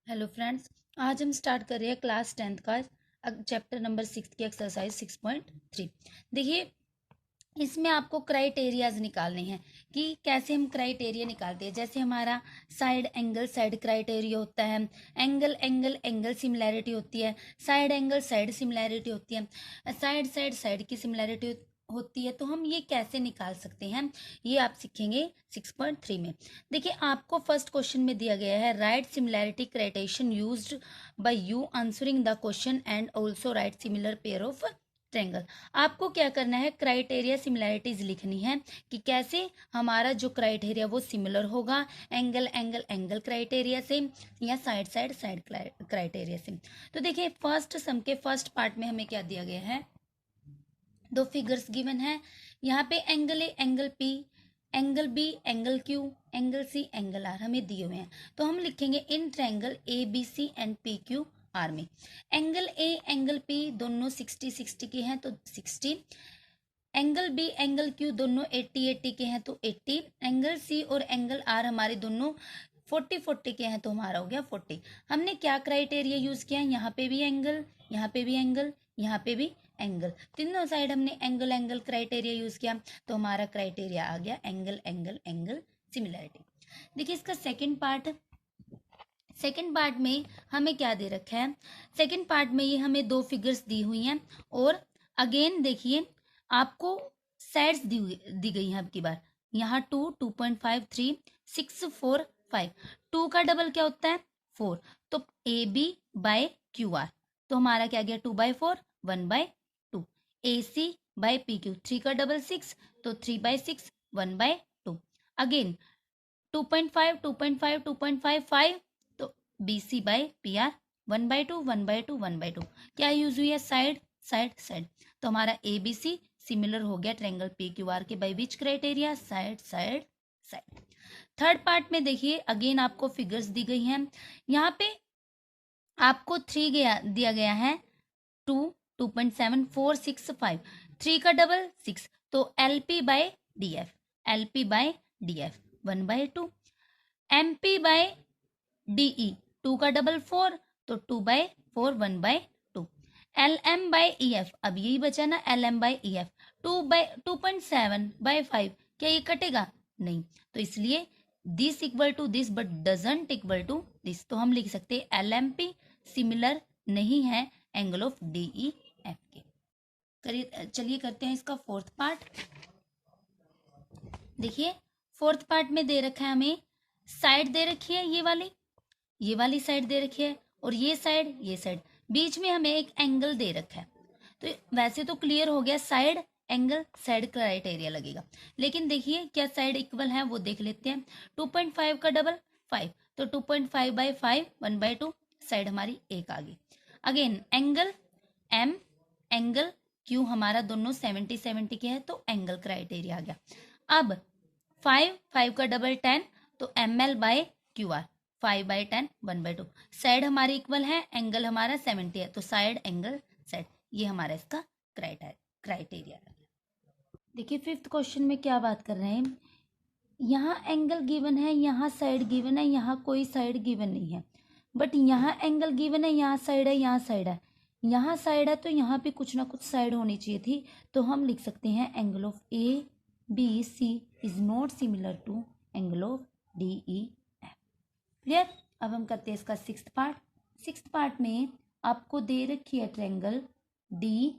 Hello friends, आज हम start कर रहे हैं क्लास 10th का चैप्टर नंबर 6 की एक्सरसाइज 6.3। देखिए, इसमें आपको क्राइटेरियाज निकालने हैं कि कैसे हम क्राइटेरिया निकालते हैं। जैसे हमारा साइड क्राइटेरिया होता है, एंगल एंगल एंगल सिमिलैरिटी होती है, साइड एंगल साइड सिमिलैरिटी होती है, साइड की सिमिलैरिटी होती है। तो हम ये कैसे निकाल सकते हैं, ये आप सीखेंगे 6.3 में। देखिए, आपको फर्स्ट क्वेश्चन में दिया गया है write similarity criterion used by you answering the question and also write similar pair of triangle. आपको क्या करना है, क्राइटेरिया सिमिलैरिटीज लिखनी है कि कैसे हमारा जो क्राइटेरिया वो सिमिलर होगा एंगल एंगल एंगल क्राइटेरिया से या साइड क्राइटेरिया से। तो देखिए, फर्स्ट सम के फर्स्ट पार्ट में हमें क्या दिया गया है, दो फिगर्स गिवन है। यहाँ पे angle A angle P, angle B angle Q, angle C angle R हमें दिए हुए हैं। तो हम लिखेंगे in triangle A B C and P Q R में एंगल ए एंगल पी दोनों 60 60 के हैं तो 60, एंगल बी एंगल क्यू दोनों 80 80 के हैं तो 80, एंगल सी और एंगल आर हमारे दोनों 40 40 के हैं तो हमारा हो गया 40। हमने क्या क्राइटेरिया यूज किया, यहाँ पे भी एंगल, यहाँ पे भी एंगल, यहाँ पे भी एंगल, तीनों साइड हमने एंगल एंगल क्राइटेरिया यूज किया। तो हमारा क्राइटेरिया आ गया एंगल एंगल एंगल सिमिलैरिटी। देखिए, इसका सेकेंड पार्ट में हमें क्या दे रखा है, सेकेंड पार्ट में ये हमें दो फिगर्स दी हुई हैं और अगेन देखिए आपको साइड्स दी गई हैं। अब की बार यहाँ 2 2.5 3 6 4 5, 2 का डबल क्या होता है 4, तो A B by Q R, तो हमारा क्या गया 2/4 1/2, A C by P Q, 3 का डबल 6, तो 3/6 1/2, अगेन 2.5 2.5 2.5 5, तो B C by P R 1/2 1/2 1/2, क्या यूज हुई है साइड साइड साइड। तो हमारा ए बी सी सिमिलर हो गया ट्रायंगल पी क्यू आर के bye which criteria, side side side. Third part में देखिए अगेन आपको फिगर्स दी गई हैं। यहाँ पे आपको 3 दिया गया है, 2 2.7 4 6 5, 3 का डबल 6, तो L P by D F, L P by D F 1/2, M P by D E, 2 का डबल 4, तो 2/4 1/2, L M by E F, अब यही बचा ना L M by E F, 2/7/5, क्या ये कटेगा नहीं, तो इसलिए this equal to this but doesn't equal to this, तो हम लिख सकते हैं एल एम पी सिमिलर नहीं है एंगल ऑफ डीई एफ के। करिए, चलिए करते हैं इसका फोर्थ पार्ट। देखिए, फोर्थ पार्ट में दे रखा है हमें, साइड दे रखी है ये वाली साइड दे रखी है और ये साइड, बीच में हमें एक एंगल दे रखा है। तो वैसे तो क्लियर हो गया साइड एंगल साइड क्राइटेरिया लगेगा, लेकिन देखिए क्या साइड इक्वल है वो देख लेते हैं। 2.5 का डबल 5, तो 2.5/5 1/2, साइड हमारी एक आ गई। Again angle M angle Q हमारा दोनों 70 70 के हैं तो एंगल क्राइटेरिया आ गया। अब 5 का डबल 10, तो M L by Q R 5/10 1/2, side हमारी इक्वल है एंगल हमारा 70 है तो साइड एंगल साइड, ये हमारा इसका क्राइटेरिया। देखिए, फिफ्थ क्वेश्चन में क्या बात कर रहे हैं, यहाँ एंगल गिवन है, यहाँ साइड गिवन है, यहाँ कोई साइड गिवन नहीं है, बट यहाँ एंगल गिवन है, यहाँ साइड है, यहाँ साइड है, यहाँ साइड है, तो यहाँ पे कुछ ना कुछ साइड होनी चाहिए थी। तो हम लिख सकते हैं angle of A B C is not similar to angle of D E F. Clear. अब हम करते हैं इसका सिक्स्थ पार्ट में आपको दे रखी है ट्रायंगल डी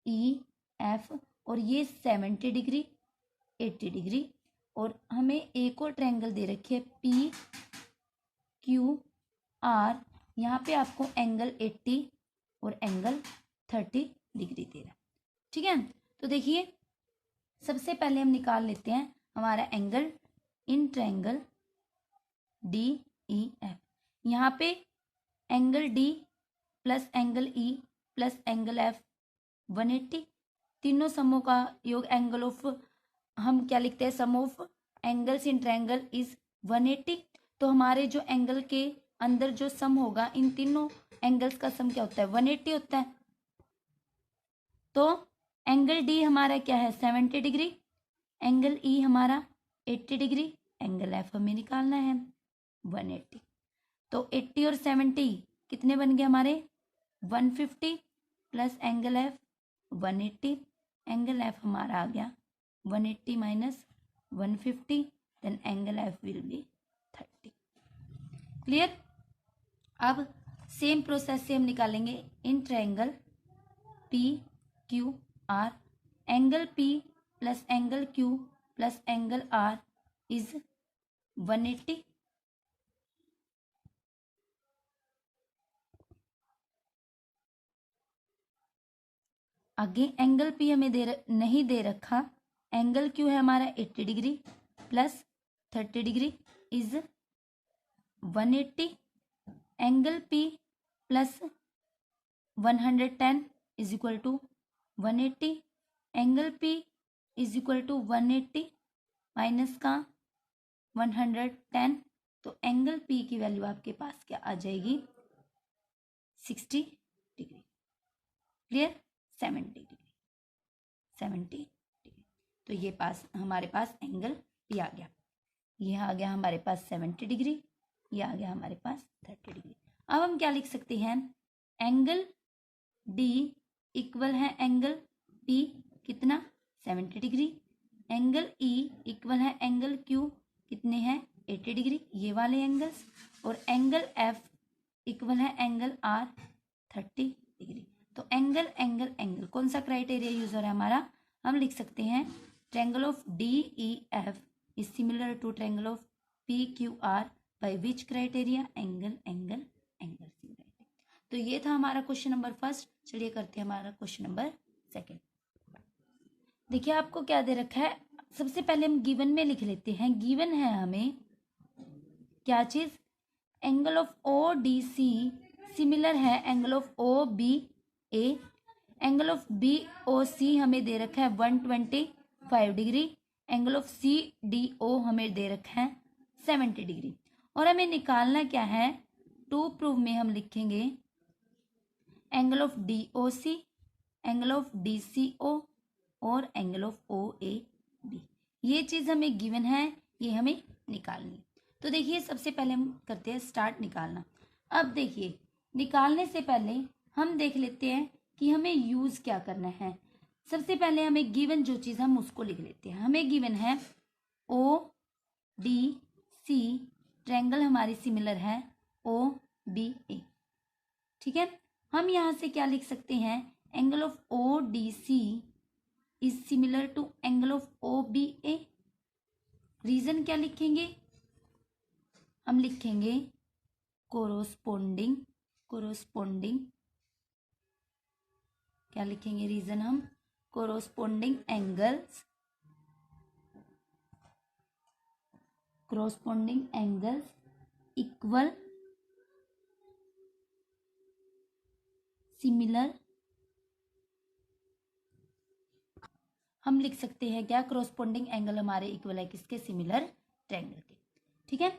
ई एफ और ये 70 डिग्री 80 डिग्री, और हमें एक और ट्रायंगल दे रखी है पी क्यू आर, यहाँ पे आपको एंगल 80 और एंगल 30 डिग्री दे रहा है। ठीक है, तो देखिए सबसे पहले हम निकाल लेते हैं हमारा angle in triangle D E F. यहाँ पे angle D plus angle E plus angle F 180, तीनों समों का योग एंगल ऑफ, हम क्या लिखते हैं sum of angles in triangle is 180। तो हमारे जो एंगल के अंदर जो सम होगा इन तीनों एंगल्स का सम क्या होता है 180 होता है। तो एंगल डी हमारा क्या है 70 डिग्री, एंगल ई हमारा 80 डिग्री, एंगल एफ हमें निकालना है 180। तो 80 और 70 कितने बन गए हमारे 150 plus angle F 180, angle F हमारा आ गया 180 minus 150, then angle F will be 30। Clear. अब सेम प्रोसेस से हम निकालेंगे in triangle P Q R, angle P plus angle Q plus angle R is 180, आगे एंगल पी हमें नहीं दे रखा, एंगल क्यू है हमारा 80 degree plus 30 degree is 180, angle P plus 110 is equal to 180, angle P is equal to 180 minus का 110, तो angle P की value आपके पास क्या आ जाएगी 60 डिग्री। क्लियर। 70 degree, 70 degree. तो ये पास हमारे पास एंगल पी आ गया, ये आ गया हमारे पास 70 डिग्री, ये आ गया हमारे पास 30 डिग्री। अब हम क्या लिख सकते हैं, एंगल डी इक्वल है एंगल पी कितना 70 डिग्री, एंगल ई इक्वल है एंगल क्यू कितने हैं 80 डिग्री, ये वाले एंगल्स, और एंगल एफ इक्वल है एंगल आर 30 डिग्री। तो एंगल एंगल एंगल कौन सा क्राइटेरिया यूज हो रहा है हमारा, हम लिख सकते हैं triangle of D E F is similar to triangle of P Q R by which criteria, angle angle angle. तो ये था हमारा क्वेश्चन नंबर फर्स्ट। चलिए करते हैं हमारा क्वेश्चन नंबर सेकंड। देखिए आपको क्या दे रखा है, सबसे पहले हम गिवन में लिख लेते हैं। गिवन है हमें क्या चीज, angle of O D C similar है angle of O B A, angle of B O C हमें दे रखा है 125 degree, angle of C D O हमें दे रखा है 70 डिग्री, और हमें निकालना क्या है, टू प्रूव में हम लिखेंगे angle of D O C, angle of D C O और angle of O A B. ये चीज हमें गिवन है, ये हमें निकालनी है। तो देखिए सबसे पहले हम करते हैं स्टार्ट निकालना। अब देखिए निकालने से पहले हम देख लेते हैं कि हमें यूज क्या करना है। सबसे पहले हमें गिवन जो चीज हम उसको लिख लेते हैं। हमें गिवन है ओ डी सी, ट्रायंगल हमारी सिमिलर है ओ बी ए, ठीक है। हम यहां से क्या लिख सकते हैं, angle of O D C is similar to angle of O B A. Reason क्या लिखेंगे, हम लिखेंगे कोरोस्पोंडिंग, कोरोस्पोंडिंग क्या लिखेंगे रीजन, हम corresponding angles, corresponding angles equal similar, हम लिख सकते हैं क्या, कोरोस्पोंडिंग एंगल हमारे इक्वल है किसके, सिमिलर ट्रायंगल के, ठीक है।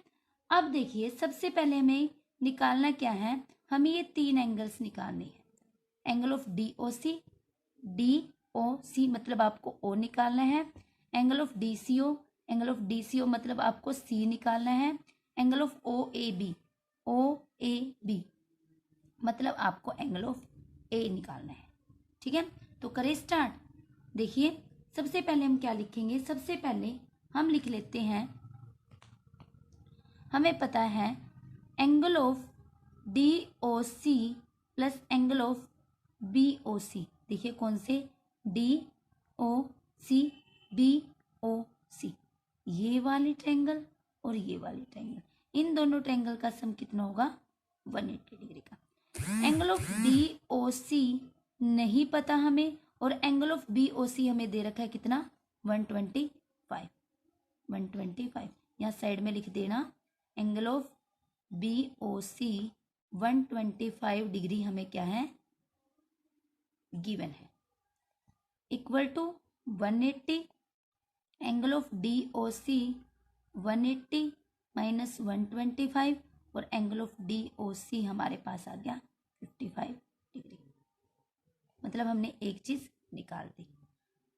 अब देखिए सबसे पहले हमें निकालना क्या है, हमें ये तीन एंगल्स निकालने हैं, angle of D O C मतलब आपको ओ निकालना है, angle of D C O, angle of D C O मतलब आपको सी निकालना है, angle of O A B मतलब आपको एंगल ऑफ ए निकालना है, ठीक है। तो करें स्टार्ट। देखिए सबसे पहले हम क्या लिखेंगे, सबसे पहले हम लिख लेते हैं, हमें पता है angle of D O C plus angle of B O C. देखिए कौन से, D O C B O सी, ये वाली ट्रायंगल और ये वाली ट्रायंगल, इन दोनों ट्रायंगल का सम कितना होगा 180 डिग्री का। एंगल ऑफ डी ओ सी नहीं पता हमें, और angle of B O C हमें दे रखा है कितना 125 यहाँ साइड में लिख देना, angle of B O C 125 degree हमें क्या है गिवन है, equal to 180, angle of D O C 180 minus 125, और angle of D O C हमारे पास आ गया 55 डिग्री, मतलब हमने एक चीज निकाल दी।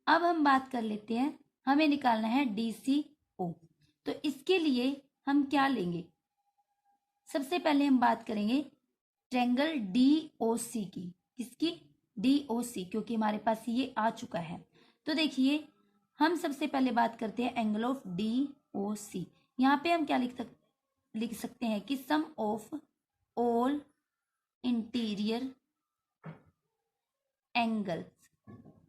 अब हम बात कर लेते हैं, हमें निकालना है डी सी ओ। तो इसके लिए हम क्या लेंगे, सबसे पहले हम बात करेंगे ट्रायंगल DOC की। किसकी? DOC, क्योंकि हमारे पास ये आ चुका है। तो देखिए हम सबसे पहले बात करते हैं एंगल ऑफ DOC। यहाँ पे हम क्या लिख सकते हैं कि sum of all interior angles,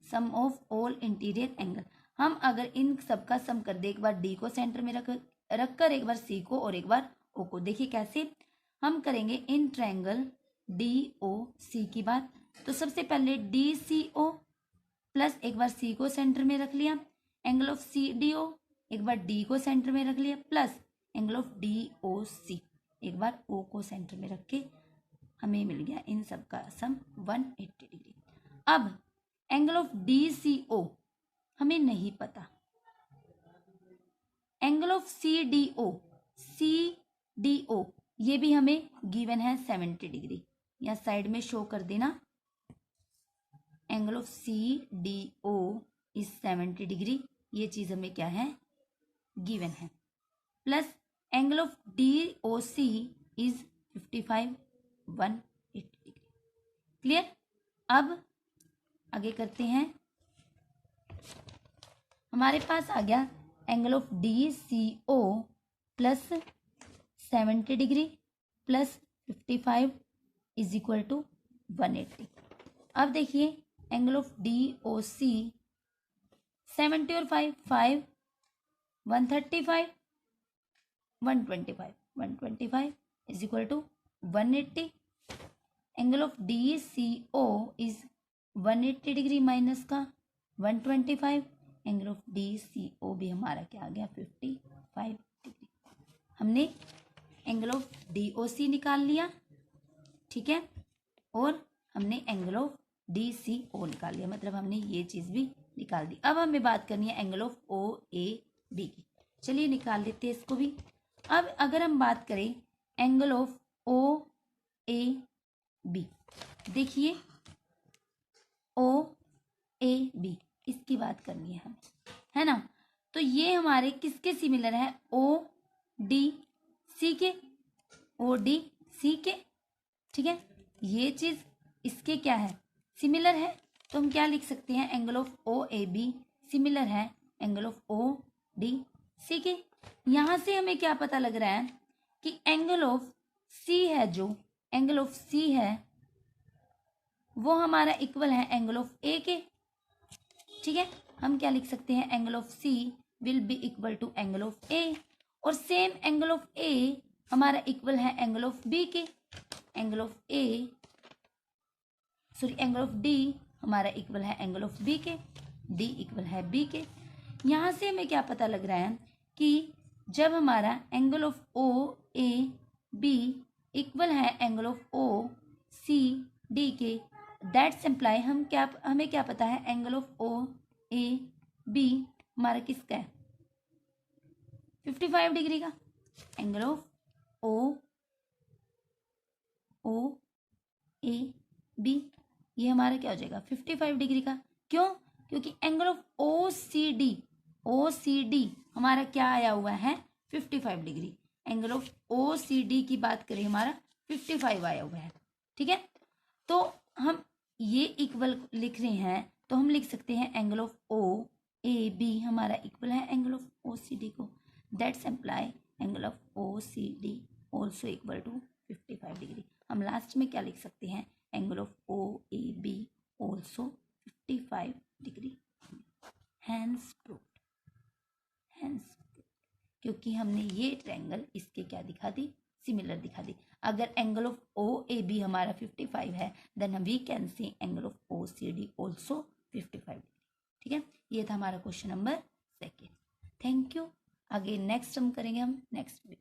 sum of all interior angle. हम अगर इन सब का सम कर दे, एक बार डी को सेंटर में रखकर एक बार सी को और एक बार ओ को। देखिए कैसे हम करेंगे इन ट्रायंगल DOC की बात। तो सबसे पहले DCO प्लस एक बार सी को सेंटर में रख लिया, एंगल ऑफ CDO एक बार डी को सेंटर में रख लिया, प्लस एंगल ऑफ DOC एक बार ओ को सेंटर में रख के हमें मिल गया इन सब का सम 180 डिग्री। अब एंगल ऑफ DCO हमें नहीं पता, एंगल ऑफ CDO ये भी हमें गिवन है 70 डिग्री। या साइड में शो कर देना, angle of CDO is 70 degree, ये चीज हमें क्या है? गिवन है। Plus angle of DOC is 55 180 degree. Clear? अब आगे करते हैं। हमारे पास आ गया angle of DCO plus 70 degree plus 55 is equal to 180। अब देखिए एंगल ऑफ DOC 70 और 5 135 125 is equal to 180। Angle of DCO is 180 degree minus का 125, एंगल ऑफ DCO भी हमारा क्या आ गया? 55 डिग्री। हमने एंगल ऑफ DOC निकाल लिया, ठीक है, और हमने एंगल ऑफ DCO निकाल लिया, मतलब हमने ये चीज भी निकाल दी। अब हमें बात करनी है एंगल ऑफ OAB की। चलिए निकाल लेते हैं इसको भी। अब अगर हम बात करें एंगल ऑफ OAB, देखिए OAB इसकी बात करनी है हमें, है ना। तो ये हमारे किसके सिमिलर है? ODC के, ODC के, ठीक है। ये चीज इसके क्या है? सिमिलर है। तो हम क्या लिख सकते हैं? एंगल ऑफ OAB सिमिलर है एंगल ऑफ ODC के। यहां से हमें क्या पता लग रहा है कि एंगल ऑफ C है, जो एंगल ऑफ C है वो हमारा इक्वल है एंगल ऑफ A के, ठीक है। हम क्या लिख सकते हैं? Angle of C will be equal to angle of A, और सेम एंगल ऑफ A हमारा इक्वल है एंगल ऑफ B के। Angle of angle of D हमारा इक्वल है एंगल ऑफ B के, D इक्वल है B के। यहां से हमें क्या पता लग रहा है कि जब हमारा एंगल ऑफ OAB इक्वल है एंगल ऑफ OCD के, दैट्स इम्प्लाई हमें क्या पता है? एंगल ऑफ OAB हमारा किसका है? 55 डिग्री का। एंगल ऑफ OAB ये हमारा क्या हो जाएगा? 55 डिग्री का। क्यों? क्योंकि एंगल ऑफ OCD हमारा क्या आया हुआ है? 55 डिग्री। एंगल ऑफ OCD की बात करें हमारा 55 आया हुआ है, ठीक है। तो हम ये इक्वल लिख रहे हैं, तो हम लिख सकते हैं एंगल ऑफ OAB हमारा इक्वल है एंगल ऑफ OCD को। That's imply angle of OCD also equal to 55 degree. हम लास्ट में क्या लिख सकते हैं? Angle of OAB also 55 degree. Hence proved, क्योंकि हमने ये ट्रायंगल इसके क्या दिखा दी? सिमिलर दिखा दी। अगर एंगल ऑफ OAB हमारा 55 है, then we can see angle of OCD also 55 degree, ठीक है। ये था हमारा क्वेश्चन नंबर 2। Thank you. आगे नेक्स्ट हम करेंगे नेक्स्ट वीडियो।